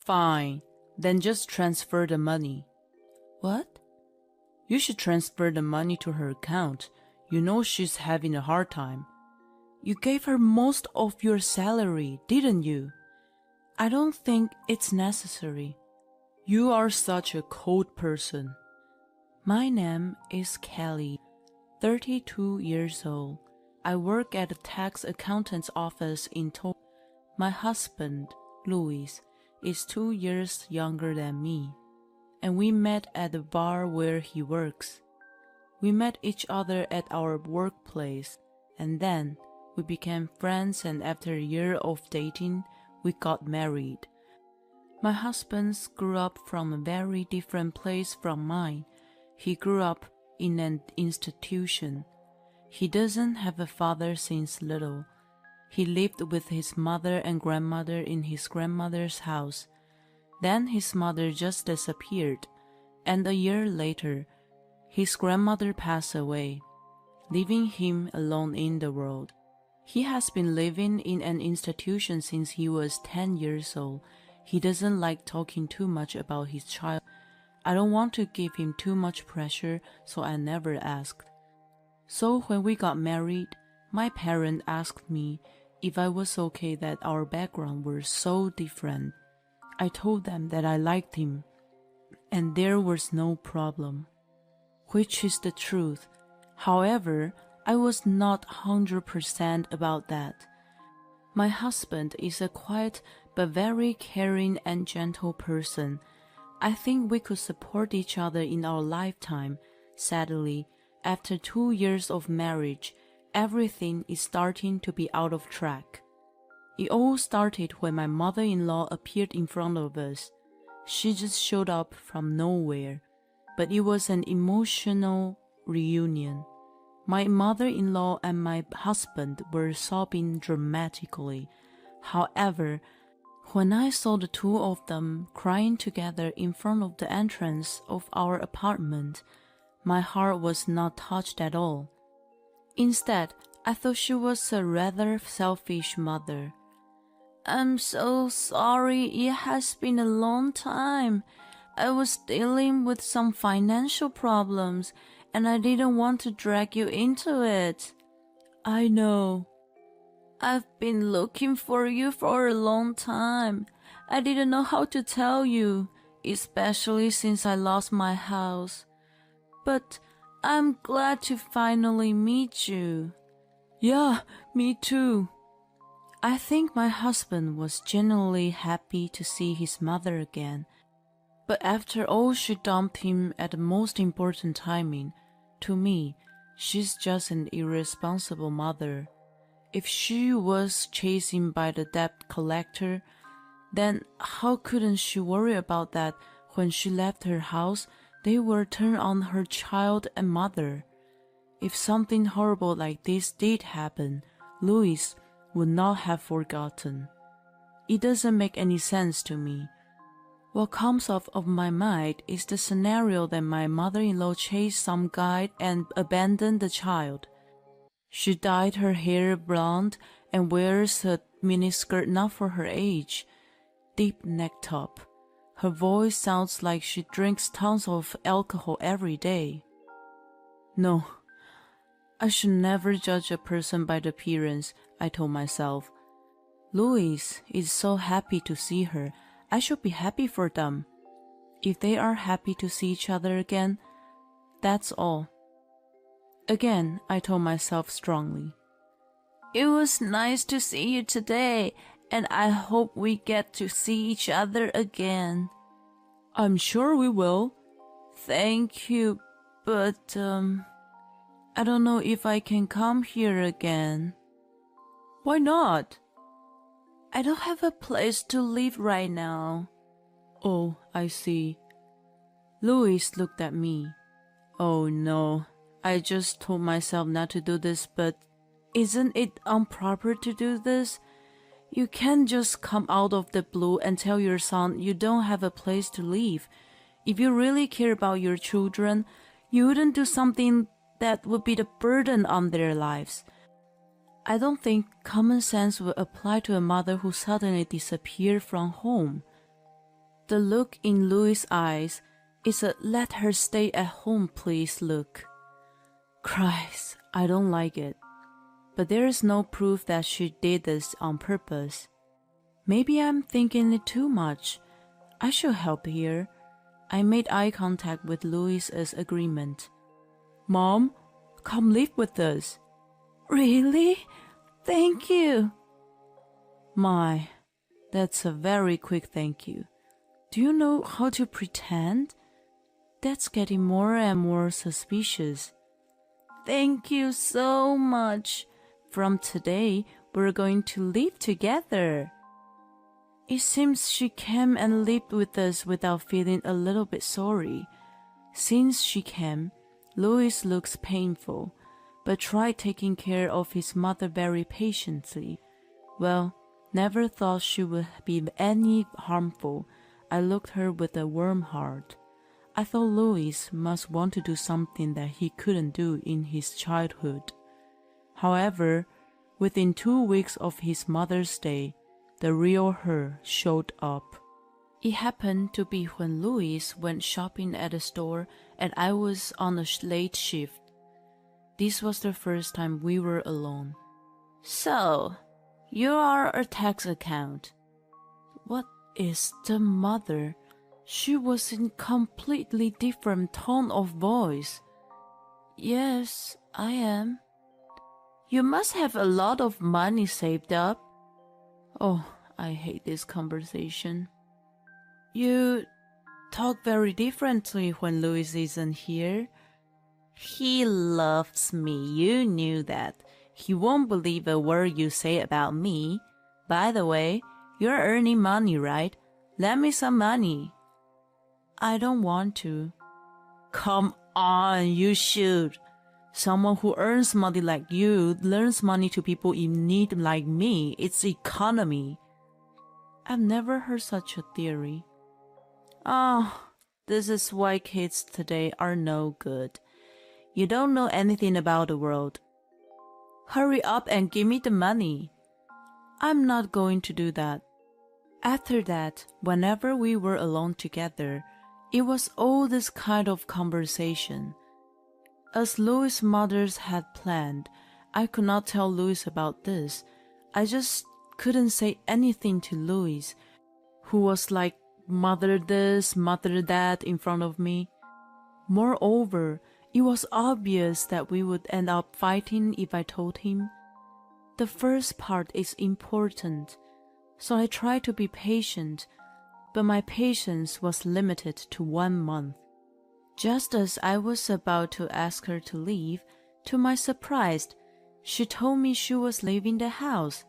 Fine, then just transfer the money. What? You should transfer the money to her account. You know she's having a hard time. You gave her most of your salary, didn't you? I don't think it's necessary. You are such a cold person. My name is Kelly, 32 years old. I work at a tax accountant's office in Tokyo. My husband, Louis, is 2 years younger than me, and we met at the bar where he works. We met each other at our workplace, and then we became friends, and after a year of dating, we got married. My husband grew up from a very different place from mine. He grew up in an institution. He doesn't have a father since little. He lived with his mother and grandmother in his grandmother's house. Then his mother just disappeared, and a year later, his grandmother passed away, leaving him alone in the world. He has been living in an institution since he was 10 years old. He doesn't like talking too much about his child. I don't want to give him too much pressure, so I never asked. So when we got married, my parents asked me if I was okay that our background were so different. I told them that I liked him, and there was no problem, which is the truth. However, I was not 100% about that. My husband is a quiet but very caring and gentle person. I think we could support each other in our lifetime. Sadly, after 2 years of marriage, everything is starting to be out of track. It all started when my mother-in-law appeared in front of us. She just showed up from nowhere, but it was an emotional reunion. My mother-in-law and my husband were sobbing dramatically. However, when I saw the two of them crying together in front of the entrance of our apartment, my heart was not touched at all. Instead, I thought she was a rather selfish mother. "I'm so sorry, it has been a long time. I was dealing with some financial problems, and I didn't want to drag you into it." "I know. I've been looking for you for a long time. I didn't know how to tell you, especially since I lost my house. But I'm glad to finally meet you." "Yeah, me too." I think my husband was genuinely happy to see his mother again. But after all, she dumped him at the most important timing. To me, she's just an irresponsible mother. If she was chasing by the debt collector, then how couldn't she worry about that when she left her house? They were turned on her child and mother. If something horrible like this did happen, Louis would not have forgotten. It doesn't make any sense to me. What comes off of my mind is the scenario that my mother-in-law chased some guy and abandoned the child. She dyed her hair blonde and wears a miniskirt not for her age, deep neck top. Her voice sounds like she drinks tons of alcohol every day. No, I should never judge a person by the appearance, I told myself. Louis is so happy to see her. I should be happy for them. If they are happy to see each other again, that's all. Again, I told myself strongly. It was nice to see you today, and I hope we get to see each other again. I'm sure we will. Thank you, but I don't know if I can come here again. Why not? I don't have a place to live right now. Oh, I see. Louis looked at me. Oh no, I just told myself not to do this, but isn't it improper to do this? You can't just come out of the blue and tell your son you don't have a place to live. If you really care about your children, you wouldn't do something that would be the burden on their lives. I don't think common sense will apply to a mother who suddenly disappeared from home. The look in Louis' eyes is a let her stay at home please look. Christ, I don't like it. But there is no proof that she did this on purpose. Maybe I'm thinking it too much. I should help here. I made eye contact with Louis as agreement. Mom, come live with us. Really? Thank you. My, that's a very quick thank you. Do you know how to pretend? That's getting more and more suspicious. Thank you so much. From today, we're going to live together. It seems she came and lived with us without feeling a little bit sorry. Since she came, Louis looks painful, but tried taking care of his mother very patiently. Well, never thought she would be any harmful. I looked her with a warm heart. I thought Louis must want to do something that he couldn't do in his childhood. However, within 2 weeks of his Mother's Day, the real her showed up. It happened to be when Louis went shopping at a store and I was on a late shift. This was the first time we were alone. So, you are a tax account. What is the mother? She was in completely different tone of voice. Yes, I am. You must have a lot of money saved up. Oh, I hate this conversation. You talk very differently when Louis isn't here. He loves me, you knew that. He won't believe a word you say about me. By the way, you're earning money, right? Lend me some money. I don't want to. Come on, you should. Someone who earns money like you lends money to people in need like me. It's economy. I've never heard such a theory. Oh, this is why kids today are no good. You don't know anything about the world. Hurry up and give me the money. I'm not going to do that. After that, whenever we were alone together, it was all this kind of conversation. As Louis' mothers had planned, I could not tell Louis about this. I just couldn't say anything to Louis, who was like mother this, mother that in front of me. Moreover, it was obvious that we would end up fighting if I told him. The first part is important, so I tried to be patient, but my patience was limited to 1 month. Just as I was about to ask her to leave, to my surprise, she told me she was leaving the house.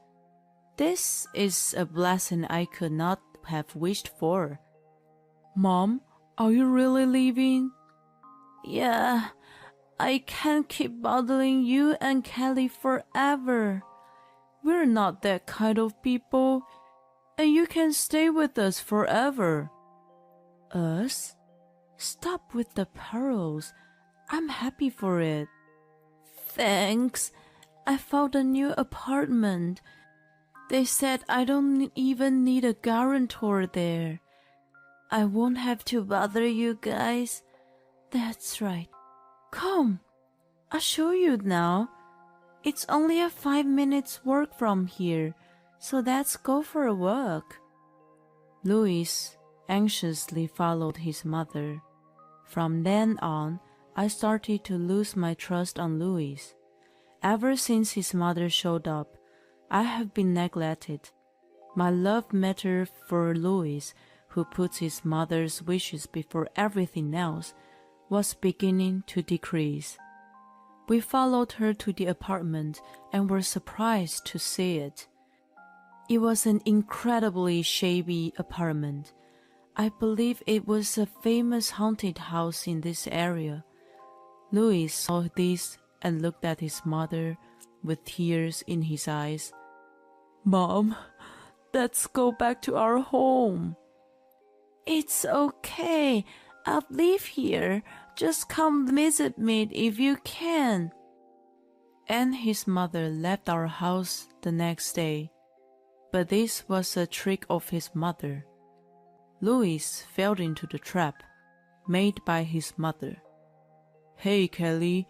This is a blessing I could not have wished for. Mom, are you really leaving? Yeah, I can't keep bothering you and Kelly forever. We're not that kind of people, and you can stay with us forever. Us? Stop with the pearls. I'm happy for it. Thanks. I found a new apartment. They said I don't even need a guarantor there. I won't have to bother you guys. That's right. Come, I'll show you now. It's only a 5 minutes walk from here, so let's go for a walk. Louis anxiously followed his mother. From then on, I started to lose my trust on Louis. Ever since his mother showed up, I have been neglected. My love matter for Louis, who puts his mother's wishes before everything else, was beginning to decrease. We followed her to the apartment and were surprised to see it. It was an incredibly shabby apartment. I believe it was a famous haunted house in this area. Louis saw this and looked at his mother with tears in his eyes. Mom, let's go back to our home. It's okay. I'll live here. Just come visit me if you can. And his mother left our house the next day. But this was a trick of his mother. Louis fell into the trap made by his mother. "Hey, Kelly,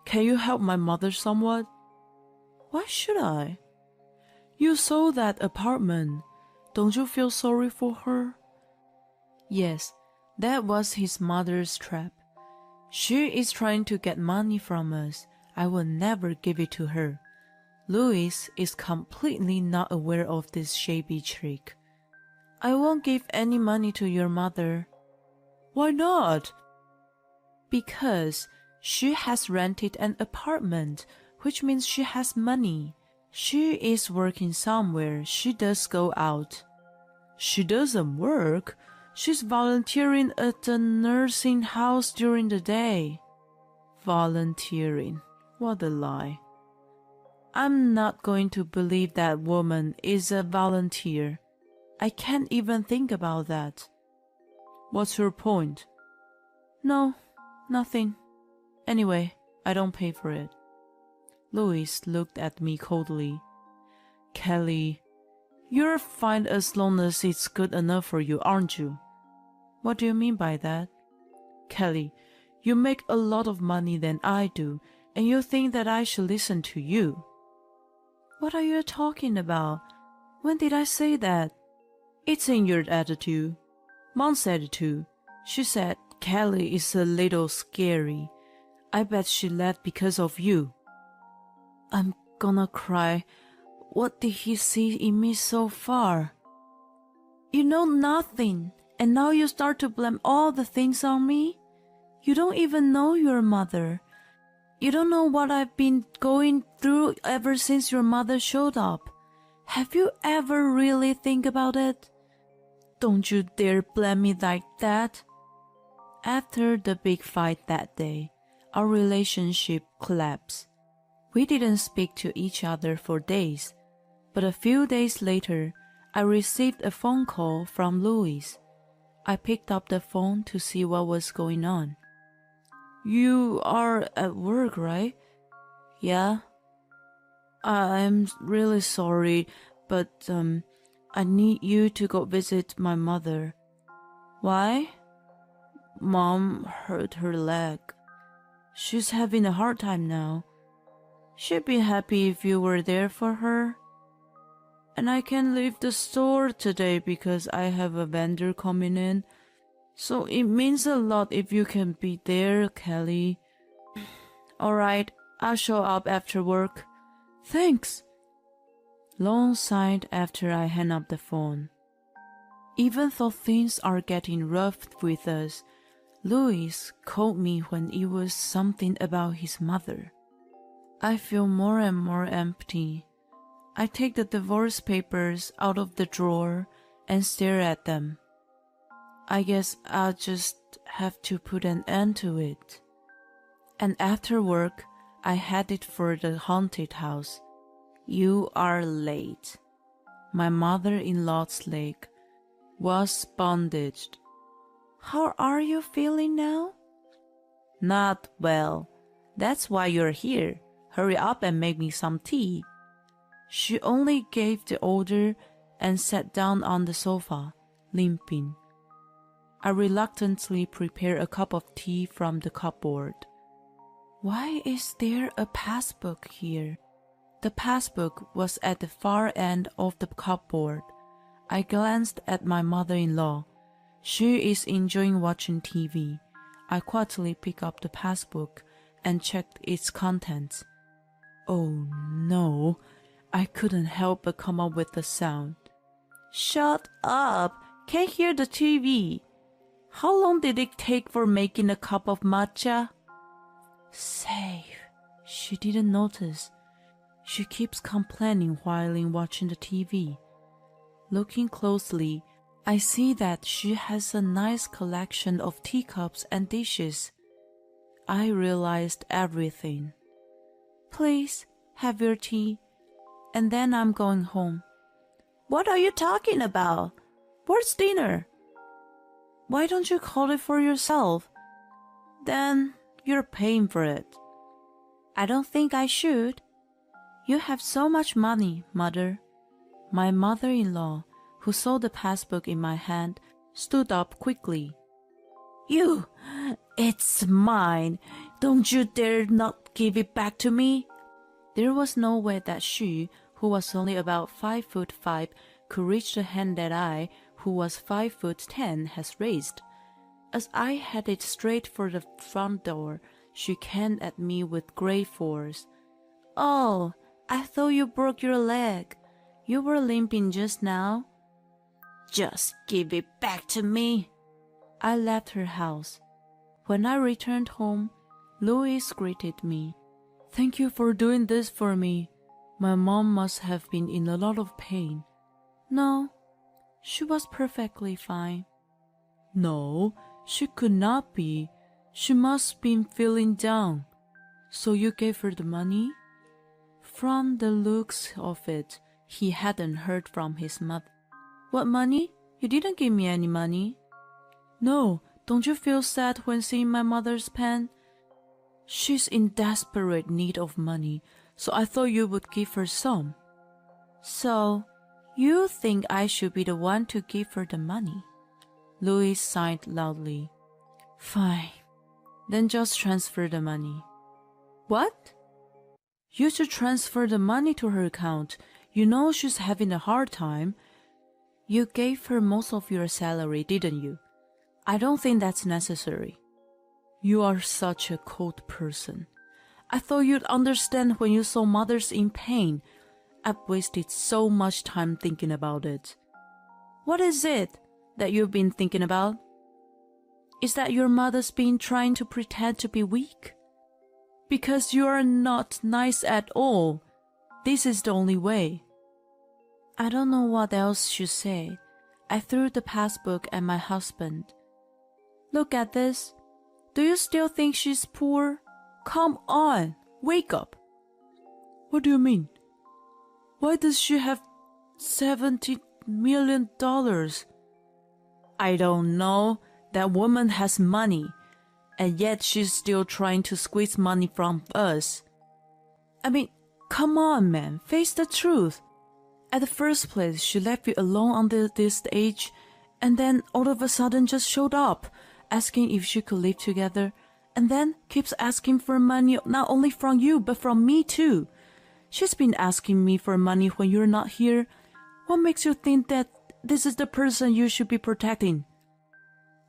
can you help my mother somewhat?" "Why should I?" "You sold that apartment. Don't you feel sorry for her?" Yes, that was his mother's trap. She is trying to get money from us. I will never give it to her. Louis is completely not aware of this shabby trick. "I won't give any money to your mother." "Why not?" "Because she has rented an apartment, which means she has money. She is working somewhere. She does go out." "She doesn't work. She's volunteering at the nursing house during the day." Volunteering. What a lie. I'm not going to believe that woman is a volunteer. I can't even think about that. What's your point? No, nothing. Anyway, I don't pay for it. Louis looked at me coldly. Kelly, you're fine as long as it's good enough for you, aren't you? What do you mean by that? Kelly, you make a lot of money than I do, and you think that I should listen to you. What are you talking about? When did I say that? It's in your attitude. Mom said it too. She said Kelly is a little scary. I bet she left because of you. I'm gonna cry. What did he see in me so far? You know nothing, and now you start to blame all the things on me? You don't even know your mother. You don't know what I've been going through ever since your mother showed up. Have you ever really think about it? Don't you dare blame me like that. After the big fight that day, our relationship collapsed. We didn't speak to each other for days, but a few days later, I received a phone call from Louis. I picked up the phone to see what was going on. You are at work, right? Yeah. I'm really sorry, but I need you to go visit my mother. Why? Mom hurt her leg. She's having a hard time now. She'd be happy if you were there for her. And I can't leave the store today because I have a vendor coming in. So it means a lot if you can be there, Kelly. Alright, I'll show up after work. Thanks. Long sighed after I hang up the phone. Even though things are getting rough with us, Louis called me when it was something about his mother. I feel more and more empty. I take the divorce papers out of the drawer and stare at them. I guess I'll just have to put an end to it. And after work, I headed for the haunted house. You are late. My mother-in-law's leg was bandaged. How are you feeling now? Not well. That's why you're here. Hurry up and make me some tea. She only gave the order and sat down on the sofa, limping. I reluctantly prepared a cup of tea from the cupboard. Why is there a passbook here? The passbook was at the far end of the cupboard. I glanced at my mother-in-law. She is enjoying watching TV. I quietly picked up the passbook and checked its contents. Oh no, I couldn't help but come up with a sound. Shut up! Can't hear the TV. How long did it take for making a cup of matcha? Safe. She didn't notice. She keeps complaining while watching the TV. Looking closely, I see that she has a nice collection of teacups and dishes. I realized everything. Please, have your tea, and then I'm going home. What are you talking about? Where's dinner? Why don't you call it for yourself? Then you're paying for it. I don't think I should. You have so much money, Mother. My mother-in-law who saw the passbook in my hand, stood up quickly. "You! It's mine! Don't you dare not give it back to me!" There was no way that she, who was only about 5'5", could reach the hand that I, who was 5'10", has raised. As I headed straight for the front door, she came at me with great force. "Oh, I thought you broke your leg. You were limping just now." "Just give it back to me." I left her house. When I returned home, Louis greeted me. "Thank you for doing this for me. My mom must have been in a lot of pain." "No, she was perfectly fine." "No, she could not be. She must been feeling down. So you gave her the money?" From the looks of it, he hadn't heard from his mother. "What money? You didn't give me any money." "No, don't you feel sad when seeing my mother's pain? She's in desperate need of money, so I thought you would give her some." "So, you think I should be the one to give her the money?" Louis sighed loudly. "Fine. Then just transfer the money." "What?" "You should transfer the money to her account. You know she's having a hard time. You gave her most of your salary, didn't you? I don't think that's necessary." "You are such a cold person. I thought you'd understand when you saw mothers in pain. I've wasted so much time thinking about it." "What is it that you've been thinking about?" "Is that your mother's been trying to pretend to be weak? Because you are not nice at all. This is the only way." I don't know what else to say. I threw the passbook at my husband. "Look at this. Do you still think she's poor? Come on, wake up." "What do you mean? Why does she have $70 million? "I don't know. That woman has money, and yet she's still trying to squeeze money from us. I mean, come on, man, face the truth. At the first place, she left you alone until this age, and then all of a sudden just showed up, asking if she could live together, and then keeps asking for money not only from you, but from me too. She's been asking me for money when you're not here. What makes you think that this is the person you should be protecting?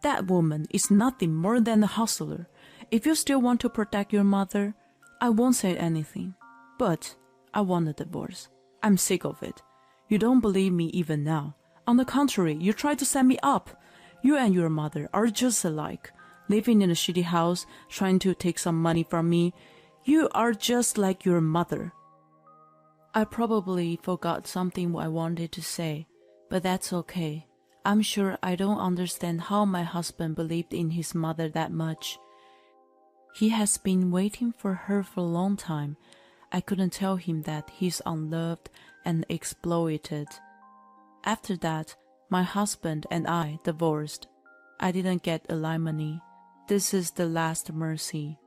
That woman is nothing more than a hustler. If you still want to protect your mother, I won't say anything. But I want a divorce. I'm sick of it. You don't believe me even now. On the contrary, you try to set me up. You and your mother are just alike, living in a shitty house, trying to take some money from me. You are just like your mother." I probably forgot something I wanted to say, but that's okay. I'm sure I don't understand how my husband believed in his mother that much. He has been waiting for her for a long time. I couldn't tell him that he's unloved and exploited. After that, my husband and I divorced. I didn't get alimony. This is the last mercy.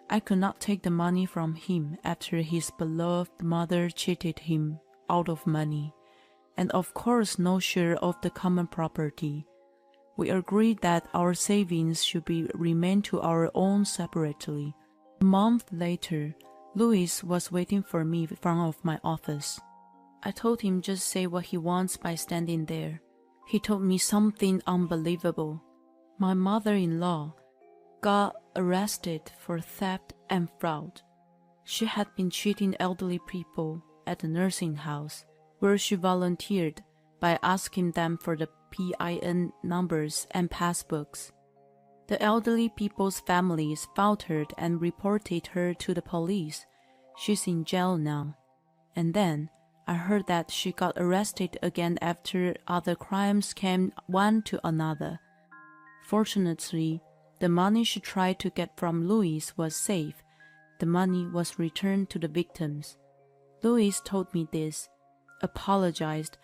I could not take the money from him after his beloved mother cheated him out of money, and of course no share of the common property. We agreed that our savings should be remain to our own separately. A month later, Louis was waiting for me in front of my office. I told him just say what he wants by standing there. He told me something unbelievable. My mother-in-law got arrested for theft and fraud. She had been cheating elderly people at the nursing house, where she volunteered by asking them for the PIN numbers and passbooks. The elderly people's families faltered and reported her to the police. She's in jail now. And then I heard that she got arrested again after other crimes came one to another. Fortunately, the money she tried to get from Louis was safe. The money was returned to the victims. Louis told me this, apologized,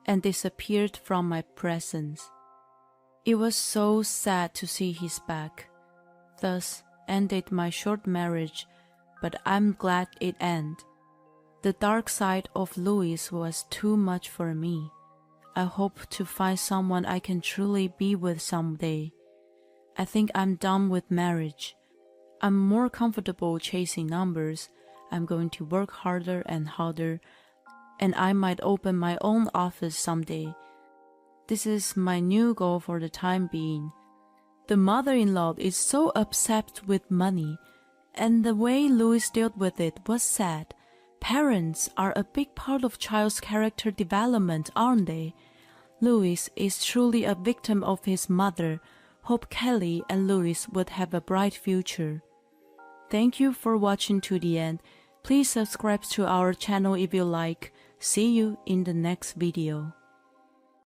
and disappeared from my presence. It was so sad to see his back. Thus ended my short marriage, but I'm glad it ended. The dark side of Louis was too much for me. I hope to find someone I can truly be with someday. I think I'm done with marriage. I'm more comfortable chasing numbers. I'm going to work harder and harder, and I might open my own office someday. This is my new goal for the time being. The mother-in-law is so obsessed with money, and the way Louis dealt with it was sad. Parents are a big part of child's character development, aren't they? Louis is truly a victim of his mother. Hope Kelly and Louis would have a bright future. Thank you for watching to the end. Please subscribe to our channel if you like. See you in the next video.